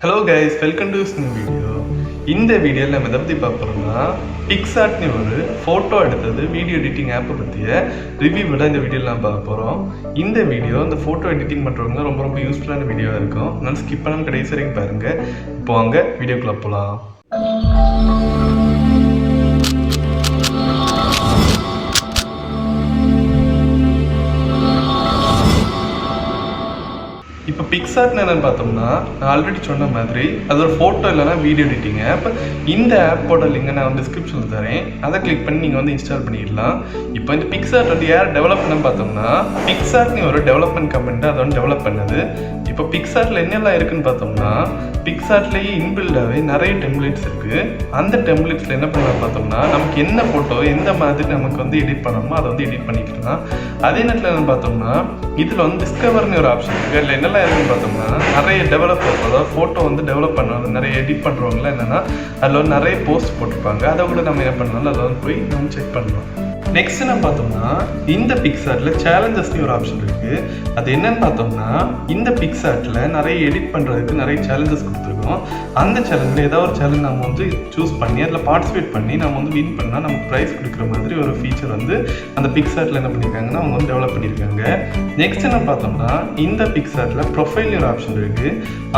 Hello guys, welcome to this new video. இந்த வீடியோல நம்ம எதை பத்தி பார்க்க போறோம்னா PicsArtனு ஒரு போட்டோ எடுத்தது வீடியோ எடிட்டிங் ஆப் பத்திய ரிவ்யூ தான் இந்த வீடியோல நம்ம பார்க்க போறோம். இந்த வீடியோ இந்த போட்டோ எடிட்டிங் பண்றவங்க ரொம்ப யூஸ்ஃபுல்லான வீடியோவா இருக்கும். அதனால ஸ்கிப் பண்ணாம கடைசி வரைக்கும் பாருங்க. இப்போ வாங்க வீடியோக்குள்ள போலாம். இப்போ PicsArtனு என்னன்னு பார்த்தோம்னா நான் ஆல்ரெடி சொன்ன மாதிரி அது ஒரு ஃபோட்டோ இல்லைனா வீடியோ எடிட்டிங் ஆப். இந்த ஆப்போட லிங்கை நான் டிஸ்கிரிப்ஷனில் தரேன். அதை கிளிக் பண்ணி நீங்கள் இன்ஸ்டால் பண்ணிடலாம். இப்போ இந்த PicsArt யார் டெவலப் பண்ணு பார்த்தோம்னா PicsArtனு ஒரு டெவலப்மெண்ட் கம்பெனி அதை டெவலப் பண்ணது. இப்போ PicsArtல என்னெல்லாம் இருக்குன்னு பார்த்தோம்னா PicsArtலேயே இன்பில்டாகவே நிறைய டெம்ப்ளேட்ஸ் இருக்குது. அந்த டெம்ப்ளேட்ஸில் என்ன பண்ணலாம் பார்த்தோம்னா நமக்கு என்ன ஃபோட்டோ எந்த மாதிரி நமக்கு எடிட் பண்ணணுமோ அதை எடிட் பண்ணிக்கலாம். அதே நேரத்தில் என்ன பார்த்தோம்னா இதில் டிஸ்கவர்னு ஒரு ஆப்ஷன் இருக்குது. அதில் என்னெல்லாம் இருக்குன்னு பார்த்தோம்னா நிறைய டெவலப்பர்ஸ் அதாவது ஃபோட்டோ டெவலப் பண்ணுவாங்க, நிறைய எடிட் பண்ணுறவங்களாம் என்னென்னா அதில் நிறைய போஸ்ட் போட்டிருப்பாங்க. அதை கூட நம்ம என்ன பண்ணலாம் அதில் போய் நம்ம செக் பண்ணலாம். நெக்ஸ்ட் என்ன பார்த்தோம்னா இந்த PicsArtல சேலஞ்சஸ்னு ஒரு ஆப்ஷன் இருக்குது. அது என்னன்னு பார்த்தோம்னா இந்த PicsArtல நிறைய எடிட் பண்ணுறதுக்கு நிறைய சேலஞ்சஸ் கொடுத்துருக்கோம். அந்த சேலஞ்சில் ஏதாவது ஒரு சேலஞ்ச் நம்ம சூஸ் பண்ணி அதில் பார்ட்டிசிபேட் பண்ணி நம்ம வின் பண்ணால் நமக்கு ப்ரைஸ் கொடுக்குற மாதிரி ஒரு ஃபீச்சர் அந்த PicsArtல என்ன பண்ணியிருக்காங்கன்னா அவங்க டெவலப் பண்ணியிருக்காங்க. நெக்ஸ்ட் என்ன பார்த்தோம்னா இந்த PicsArtல ப்ரொஃபைல் ஒரு ஆப்ஷன் இருக்குது.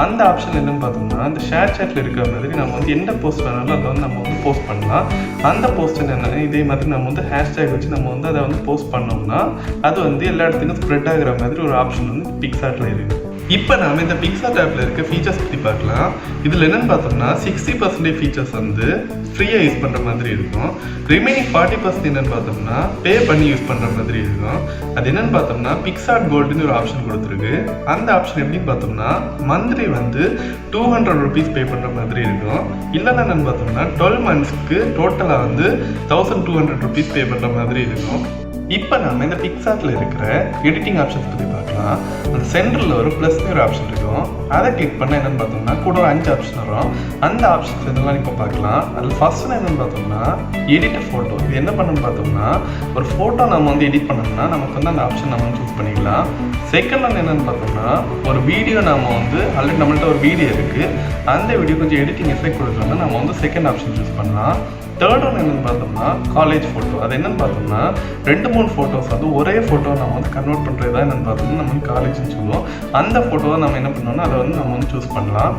அந்த ஆப்ஷன் என்னன்னு பார்த்தோம்னா இந்த ஷேர் சேட்டில் இருக்கிற மாதிரி நம்ம எந்த போஸ்ட் வேணாலும் அதை நம்ம போஸ்ட் பண்ணலாம். அந்த போஸ்ட் என்ன இதே மாதிரி நம்ம ஹேஷ்டேக் வச்சு நம்ம அதை போஸ்ட் பண்ணோம்னா அது எல்லா இடத்துக்கும் ஸ்ப்ரெட் ஆகிற மாதிரி ஒரு ஆப்ஷன் PicsArtல இருக்கு. இப்போ நாம இந்த PicsArt ஆப்ல இருக்க ஃபீச்சர்ஸ் பற்றி பார்க்கலாம். இதில் என்னன்னு பார்த்தோம்னா 60% ஃபீச்சர்ஸ் ஃப்ரீயாக யூஸ் பண்ணுற மாதிரி இருக்கும். ரிமைனிங் 40% என்னன்னு பார்த்தோம்னா பே பண்ணி யூஸ் பண்ணுற மாதிரி இருக்கும். அது என்னன்னு பார்த்தோம்னா PicsArt கோல்டுன்னு ஒரு ஆப்ஷன் கொடுத்துருக்கு. அந்த ஆப்ஷன் எப்படின்னு பார்த்தோம்னா மந்த்லி 200 rupees பே பண்ணுற மாதிரி இருக்கும். இல்லைன்னா என்னன்னு பார்த்தோம்னா 12 monthsக்கு டோட்டலாக 1200 rupees பே பண்ணுற மாதிரி இருக்கும். இப்போ நம்ம இந்த PicsArtல இருக்கிற எடிட்டிங் ஆப்ஷன்ஸ் பற்றி பார்க்கலாம். அந்த சென்டரில் ஒரு ப்ளஸ்னு ஒரு ஆப்ஷன் இருக்கும். அதை கிளிக் பண்ணால் என்னென்னு பார்த்தோம்னா கூட ஒரு 5 ஆப்ஷன் வரும். அந்த ஆப்ஷன்ஸ் இதெல்லாம் இப்போ பார்க்கலாம். அதில் ஃபர்ஸ்ட் என்னென்னு பார்த்தோம்னா எடிட் ஃபோட்டோ. இது என்ன பண்ணணும்னு பார்த்தோம்னா ஒரு ஃபோட்டோ நம்ம எடிட் பண்ணோம்னா நமக்கு அந்த ஆப்ஷன் நம்ம சூஸ் பண்ணிக்கலாம். செகண்ட் ஒன்று என்னென்னு பார்த்தோம்னா ஒரு வீடியோ நம்ம ஆல்ரெடி நம்மள்ட்ட ஒரு வீடியோ இருக்குது. அந்த வீடியோ கொஞ்சம் எடிட்டிங் எஃபெக்ட் கொடுக்கணும்னா நம்ம செகண்ட் ஆப்ஷன் சூஸ் பண்ணலாம். தேர்ட் ஒன்று என்னென்னு பார்த்தோம்னா காலேஜ் ஃபோட்டோ. அது என்னென்னு பார்த்தோம்னா 2-3 ஃபோட்டோஸ் ஒரே ஃபோட்டோ நம்ம கன்வெர்ட் பண்ணுறதா என்னென்னு பார்த்தோம்னா நம்ம காலேஜ்னு சொல்லுவோம். அந்த ஃபோட்டோவை நம்ம என்ன பண்ணோம்னா அதை நம்ம சூஸ் பண்ணலாம்.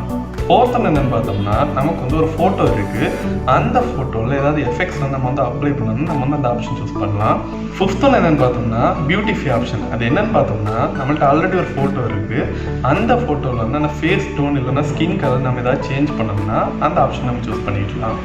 ஃபோர்த் ஒன்று என்னென்னு பார்த்தோம்னா நமக்கு ஒரு ஃபோட்டோ இருக்குது. அந்த ஃபோட்டோவில் ஏதாவது எஃபெக்ட்ஸ் நம்ம அப்ளை பண்ணணும்னா நம்ம அந்த ஆப்ஷன் சூஸ் பண்ணலாம். ஃபிஃப்த் ஒன்று என்னென்னு பார்த்தோம்னா பியூட்டிஃபை ஆப்ஷன். அது என்னென்னு பார்த்தோம்னா நம்மள்ட்ட ஆல்ரெடி ஒரு ஃபோட்டோ இருக்குது. அந்த ஃபோட்டோவில் அந்த ஃபேஸ் டோன் இல்லைன்னா ஸ்கின் கலர் நம்ம ஏதாவது சேஞ்ச் பண்ணோம்னா அந்த ஆப்ஷன் நம்ம சூஸ் பண்ணிக்கலாம்.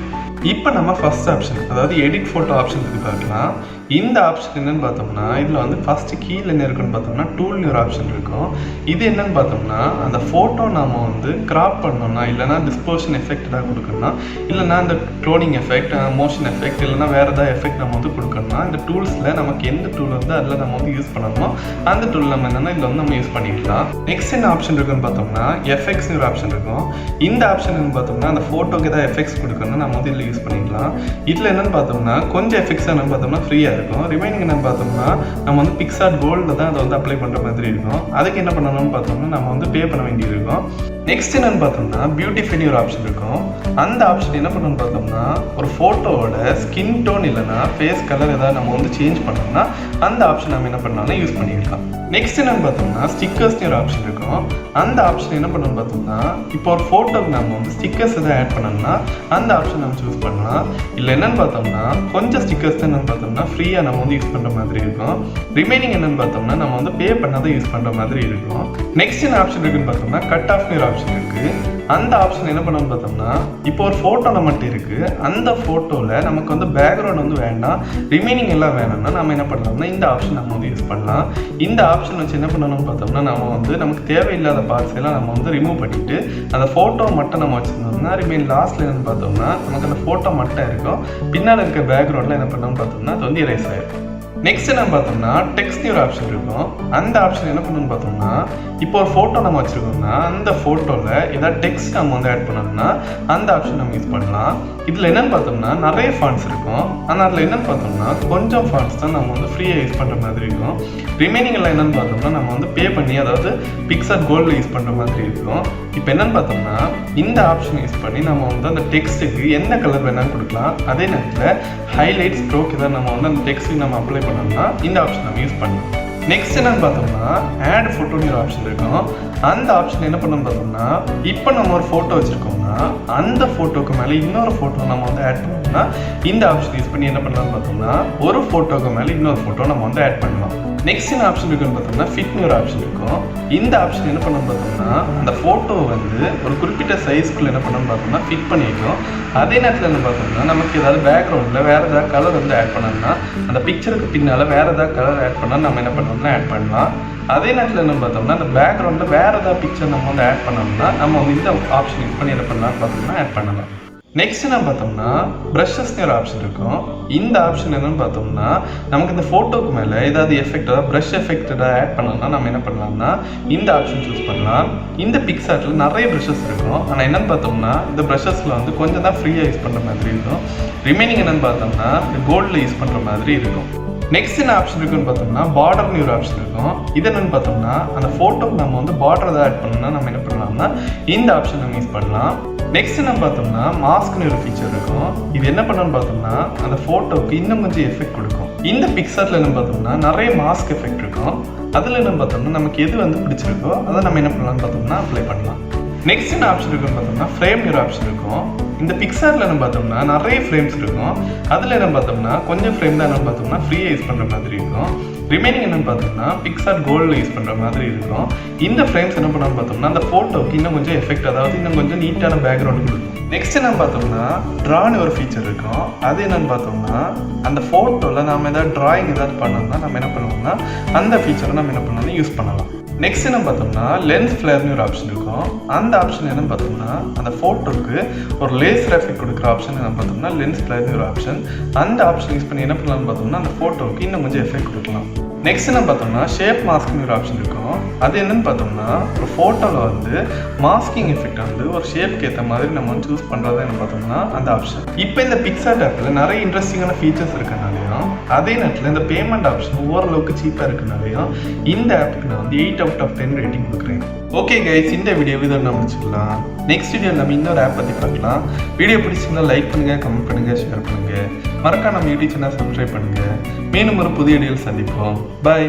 இப்போ நம்ம ஃபர்ஸ்ட் ஆப்ஷன் அதாவது எடிட் ஃபோட்டோ ஆப்ஷன் பற்றி பார்க்கலாம். இந்த ஆப்ஷன் என்னென்னு பார்த்தோம்னா இதில் ஃபஸ்ட்டு கீழே என்ன இருக்குன்னு பார்த்தோம்னா டூல்னு ஒரு ஆப்ஷன் இருக்கும். இது என்னென்னு பார்த்தோம்னா அந்த ஃபோட்டோ நம்ம கிராப் பண்ணோம்னா இல்லைனா டிஸ்போஷன் எஃபெக்டாக கொடுக்கணும்னா இல்லைனா அந்த க்ளோனிங் எஃபெக்ட் மோஷன் எஃபெக்ட் இல்லைனா வேறு ஏதாவது எஃபெக்ட் நம்ம கொடுக்கணும்னா இந்த டூல்ஸில் நமக்கு எந்த டூல் அதில் நம்ம யூஸ் பண்ணணுமோ அந்த டூல் நம்ம என்னென்னா இதில் நம்ம யூஸ் பண்ணிக்கலாம். நெக்ஸ்ட் என்ன ஆப்ஷன் இருக்குன்னு பார்த்தோம்னா எஃபெக்ட்ஸ்னு ஒரு ஆப்ஷன் இருக்கும். இந்த ஆப்ஷன் என்னன்னு பார்த்தோம்னா அந்த ஃபோட்டோக்கு ஏதாவது எஃபெக்ட்ஸ் கொடுக்கணும்னா நம்ம இதில் யூஸ் பண்ணிக்கலாம். இதில் என்னென்னு பார்த்தோம்னா கொஞ்சம் எஃபெக்ட்ஸ் என்னென்னு பார்த்தோம்னா ஃப்ரீயாக இருக்கும். ரிமைனிங் என்னன்னு பார்த்தோம்னா நம்ம PicsArt கோல்டில் தான் அதை அப்ளை பண்ணுற மாதிரி இருக்கும். அதுக்கு என்ன பண்ணணும்னு பார்த்தோம்னா நம்ம பே பண்ண வேண்டியது இருக்கும். நெக்ஸ்ட் என்னன்னு பார்த்தோம்னா பியூட்டிஃபைனு ஒரு ஆப்ஷன் இருக்கும். அந்த ஆப்ஷன் என்ன பண்ணணும்னு பார்த்தோம்னா ஒரு ஃபோட்டோவோட ஸ்கின் டோன் இல்லைனா ஃபேஸ் கலர் ஏதாவது நம்ம சேஞ்ச் பண்ணோம்னா அந்த ஆப்ஷன் நம்ம என்ன பண்ணாலும் யூஸ் பண்ணிக்கலாம். நெக்ஸ்ட் என்னன்னு பார்த்தோம்னா ஸ்டிக்கர்ஸ்னு ஒரு ஆப்ஷன் இருக்கும். அந்த ஆப்ஷன் என்ன பண்ணணும்னு பார்த்தோம்னா இப்போ ஒரு ஃபோட்டோக்கு நம்ம ஸ்டிக்கர்ஸ் எதாவது ஆட் பண்ணோம்னா அந்த ஆப்ஷன் நம்ம சூஸ் பண்ணலாம். இல்லை என்னன்னு பார்த்தோம்னா கொஞ்சம் ஸ்டிக்கர்ஸ் தான் என்னன்னு பார்த்தோம்னா ஃப்ரீயாக நம்ம யூஸ் பண்ணுற மாதிரி இருக்கும். ரிமைனிங் என்னன்னு பார்த்தோம்னா நம்ம பே பண்ணாதான் யூஸ் பண்ணுற மாதிரி இருக்கும். நெக்ஸ்ட் என்ன ஆப்ஷன் இருக்குன்னு பார்த்தோம்னா கட் ஆஃப்னு ஒரு ஆப்ஷன் இருக்குது. அந்த ஆப்ஷன் என்ன பண்ணணும்னு பார்த்தோம்னா இப்போ ஒரு ஃபோட்டோ நம்மகிட்ட இருக்குது. அந்த ஃபோட்டோவில் நமக்கு பேக்ரவுண்ட் வேண்டாம், ரிமைனிங் எல்லாம் வேணும்னா நம்ம என்ன பண்ணலாம்னா இந்த ஆப்ஷன் நம்ம யூஸ் பண்ணலாம். இந்த ஆப்ஷன் வச்சு என்ன பண்ணணும்னு பார்த்தோம்னா நம்ம நமக்கு தேவையில்லாத பார்ட்ஸ் எல்லாம் நம்ம ரிமூவ் பண்ணிவிட்டு அந்த ஃபோட்டோ மட்டும் நம்ம வச்சுருந்தோம்னா ரிமைன் லாஸ்ட்டில் என்னென்னு பார்த்தோம்னா நமக்கு அந்த ஃபோட்டோ மட்டும் இருக்கும். பின்னால் இருக்க பேக்ரவுண்டில் என்ன பண்ணணும்னு பார்த்தோம்னா அது எரேஸ் ஆகிருக்கும். நெக்ஸ்ட் என்ன பார்த்தோம்னா டெக்ஸ்ட்னு ஒரு ஆப்ஷன் இருக்கும். அந்த ஆப்ஷன் என்ன பண்ணணும்னு பார்த்தோம்னா இப்போ ஒரு ஃபோட்டோ நம்ம வச்சுருக்கோம்னா அந்த ஃபோட்டோவில் ஏதாவது டெக்ஸ்ட் நம்ம ஆட் பண்ணோம்னா அந்த ஆப்ஷன் நம்ம யூஸ் பண்ணலாம். இதில் என்னென்னு பார்த்தோம்னா நிறைய ஃபாண்ட்ஸ் இருக்கும். ஆனால் அதில் என்னென்னு பார்த்தோம்னா கொஞ்சம் ஃபாண்ட்ஸ் தான் நம்ம ஃப்ரீயாக யூஸ் பண்ணுற மாதிரி இருக்கும். ரிமைனிங் எல்லாம் என்னென்னு பார்த்தோம்னா நம்ம பே பண்ணி அதாவது PicsArt கோல்டில் யூஸ் பண்ணுற மாதிரி இருக்கும். இப்போ என்னன்னு பார்த்தோம்னா இந்த ஆப்ஷன் யூஸ் பண்ணி நம்ம வந்து அந்த டெக்ஸ்ட்டுக்கு என்ன கலர் வேணாலும் கொடுக்கலாம். அதே நேரத்தில் ஹைலைட் ஸ்ட்ரோக் இதை நம்ம வந்து அந்த டெக்ஸ்ட்டுக்கு நம்ம அப்ளை பண்ணோம்னா இந்த ஆப்ஷன் நம்ம யூஸ் பண்ணலாம். நெக்ஸ்ட் என்னன்னு பார்த்தோம்னா ஆட் ஃபோட்டோன்னு ஒரு ஆப்ஷன் இருக்கும். அந்த ஆப்ஷன் என்ன பண்ணணும்னு பார்த்தோம்னா இப்போ நம்ம ஒரு ஃபோட்டோ வச்சுருக்கோம்னா அந்த ஃபோட்டோக்கு மேலே இன்னொரு ஃபோட்டோ நம்ம வந்து ஆட் பண்ணோம்னா இந்த ஆப்ஷன் யூஸ் பண்ணி என்ன பண்ணலாம்னு பார்த்தோம்னா ஒரு ஃபோட்டோக்கு மேலே இன்னொரு ஃபோட்டோ நம்ம வந்து ஆட் பண்ணலாம். நெக்ஸ்ட் என்ன ஆப்ஷன் இருக்குன்னு பார்த்தோம்னா ஃபிட்னு ஒரு ஆப்ஷன் இருக்கும். இந்த ஆப்ஷன் என்ன பண்ணணும்னு பார்த்தோம்னா அந்த ஃபோட்டோ வந்து ஒரு குறிப்பிட்ட சைஸ்க்குள்ளே என்ன பண்ணணும்னு பார்த்தோம்னா ஃபிட் பண்ணிக்கும். அதே நேரத்தில் என்ன பார்த்தோம்னா நமக்கு ஏதாவது பேக்ரவுண்டில் வேறு ஏதாவது கலர் வந்து ஆட் பண்ணோம்னா அந்த பிக்சருக்கு பின்னால் வேறு ஏதாவது கலர் ஆட் பண்ணால் நம்ம என்ன பண்ணோம்னா ஆட் பண்ணலாம். அதே நேரத்தில் என்ன பார்த்தோம்னா அந்த பேக்ரவுண்டில் வேறு ஏதாவது பிக்சர் நம்ம வந்து ஆட் பண்ணோம்னா நம்ம வந்து இந்த ஆப்ஷன் யூஸ் பண்ணி என்ன பண்ணலாம்னு பார்த்தோம்னா ஆட் பண்ணலாம். நெக்ஸ்ட் என்ன பார்த்தோம்னா ப்ரஷஸ்னு ஒரு ஆப்ஷன் இருக்கும். இந்த ஆப்ஷன் என்னன்னு பார்த்தோம்னா நமக்கு இந்த ஃபோட்டோக்கு மேலே ஏதாவது எஃபெக்ட் அதாவது ப்ரஷ் எஃபெக்ட் ஏதாவது ஆட் பண்ணோம்னா நம்ம என்ன பண்ணலாம்னா இந்த ஆப்ஷன் சூஸ் பண்ணலாம். இந்த பிக்சார்ட்டில் நிறைய ப்ரஷஸ் இருக்கும். ஆனால் என்னென்னு பார்த்தோம்னா இந்த ப்ரஷஸில் வந்து கொஞ்சம் தான் ஃப்ரீயாக யூஸ் பண்ணுற மாதிரி இருக்கும். ரிமைனிங் என்னென்னு பார்த்தோம்னா இந்த கோல்டில் யூஸ் பண்ணுற மாதிரி இருக்கும். நெக்ஸ்ட் என்ன ஆப்ஷன் இருக்குன்னு பார்த்தோம்னா பார்டர்னு ஒரு ஆப்ஷன் இருக்கும். இது என்னன்னு பார்த்தோம்னா அந்த ஃபோட்டோக்கு நம்ம வந்து பார்டர் ஏதாவது ஆட் பண்ணோம்னா நம்ம என்ன பண்ணலாம்னா இந்த ஆப்ஷன் நம்ம யூஸ் பண்ணலாம். நெக்ஸ்ட் என்ன பார்த்தோம்னா மாஸ்க்னு ஒரு ஃபீச்சர் இருக்கும். இது என்ன பண்ணணும்னு பார்த்தோம்னா அந்த ஃபோட்டோவுக்கு இன்னும் கொஞ்சம் எஃபெக்ட் கொடுக்கும். இந்த பிக்சார்ட்டில் என்ன பார்த்தோம்னா நிறைய மாஸ்க் எஃபெக்ட் இருக்கும். அதில் என்ன பார்த்தோம்னா நமக்கு எது வந்து பிடிச்சிருக்கோ அதை நம்ம என்ன பண்ணலாம்னு பார்த்தோம்னா அப்ளை பண்ணலாம். நெக்ஸ்ட் என்ன ஆப்ஷன் இருக்குன்னு பார்த்தோம்னா ஃப்ரேம்னு ஒரு ஆப்ஷன் இருக்கும். இந்த பிக்சார்ட்டில் என்ன பார்த்தோம்னா நிறைய ஃப்ரேம்ஸ் இருக்கும். அதில் என்ன பார்த்தோம்னா கொஞ்சம் ஃப்ரேம் தான் என்ன பார்த்தோம்னா ஃப்ரீயாக யூஸ் பண்ணுற மாதிரி இருக்கும். ரிமைனிங் என்னன்னு பார்த்தோம்னா பிக்சார்ட் கோல்டில் யூஸ் பண்ணுற மாதிரி இருக்கும். இந்த ஃப்ரேம்ஸ் என்ன பண்ணணும்னு பார்த்தோம்னா அந்த ஃபோட்டோவுக்கு இன்னும் கொஞ்சம் எஃபெக்ட் அதாவது இன்னும் கொஞ்சம் நீட்டான பேக்ரவுண்ட் கொடுக்கும். நெக்ஸ்ட் என்ன பார்த்தோம்னா ட்ரான்னு ஒரு ஃபீச்சர் இருக்கும். அது என்னன்னு பார்த்தோம்னா அந்த ஃபோட்டோவில் நம்ம ஏதாவது ட்ராயிங் ஏதாவது பண்ணோம்னா நம்ம என்ன பண்ணுவோம்னா அந்த ஃபீச்சரை நம்ம என்ன பண்ணலாம் யூஸ் பண்ணலாம். நெக்ஸ்ட் என்ன பார்த்தோம்னா லென்ஸ் ஃப்ளேர்னு ஒரு ஆப்ஷன் இருக்கும். அந்த ஆப்ஷன் என்னன்னு பார்த்தோம்னா அந்த ஃபோட்டோக்கு ஒரு லேசர் எஃபெக்ட் கொடுக்குற ஆப்ஷன் என்ன பார்த்தோம்னா லென்ஸ் ஃப்ளேர்னு ஒரு ஆப்ஷன். அந்த ஆப்ஷன் யூஸ் பண்ணி என்ன பண்ணலாம்னு பார்த்தோம்னா அந்த ஃபோட்டோவுக்கு இன்னும் கொஞ்சம் எஃபெக்ட் கொடுக்கலாம். நெக்ஸ்ட் என்ன பார்த்தோம்னா ஷேப் மாஸ்க்னு ஒரு ஆப்ஷன் இருக்கும். அது என்னன்னு பார்த்தோம்னா ஒரு ஃபோட்டோவில் வந்து மாஸ்கிங் எஃபெக்ட் வந்து ஒரு ஷேப்க்கு ஏற்ற மாதிரி நம்ம வந்து சூஸ் பண்ணுறது என்ன பார்த்தோம்னா அந்த ஆப்ஷன். இப்போ இந்த பிக்சார்ட் ஆப்பில் நிறைய இன்ட்ரெஸ்டிங்கான ஃபீச்சர்ஸ் இருக்கனாலையும் அதே நேரத்தில் இந்த பேமெண்ட் ஆப்ஷன் ஓரளவுக்கு சீப்பாக இருக்கனாலையும் இந்த ஆப்புக்கு நான் வந்து 8 out of 10 ரேட்டிங் கொடுக்குறேன். ஓகே கைஸ், இந்த வீடியோ இதில் நம்ம முடிச்சுக்கலாம். நெக்ஸ்ட் வீடியோ நம்ம இன்னொரு ஆப் பற்றி பார்க்கலாம். வீடியோ பிடிச்சிருந்தா லைக் பண்ணுங்கள், கமெண்ட் பண்ணுங்கள், ஷேர் பண்ணுங்கள். மறக்காம நம்ம யூடியூப் சேனல் சப்ஸ்கிரைப் பண்ணுங்கள். மீண்டும் ஒரு புதிய வீடியோவில் சந்திப்போம். பாய்.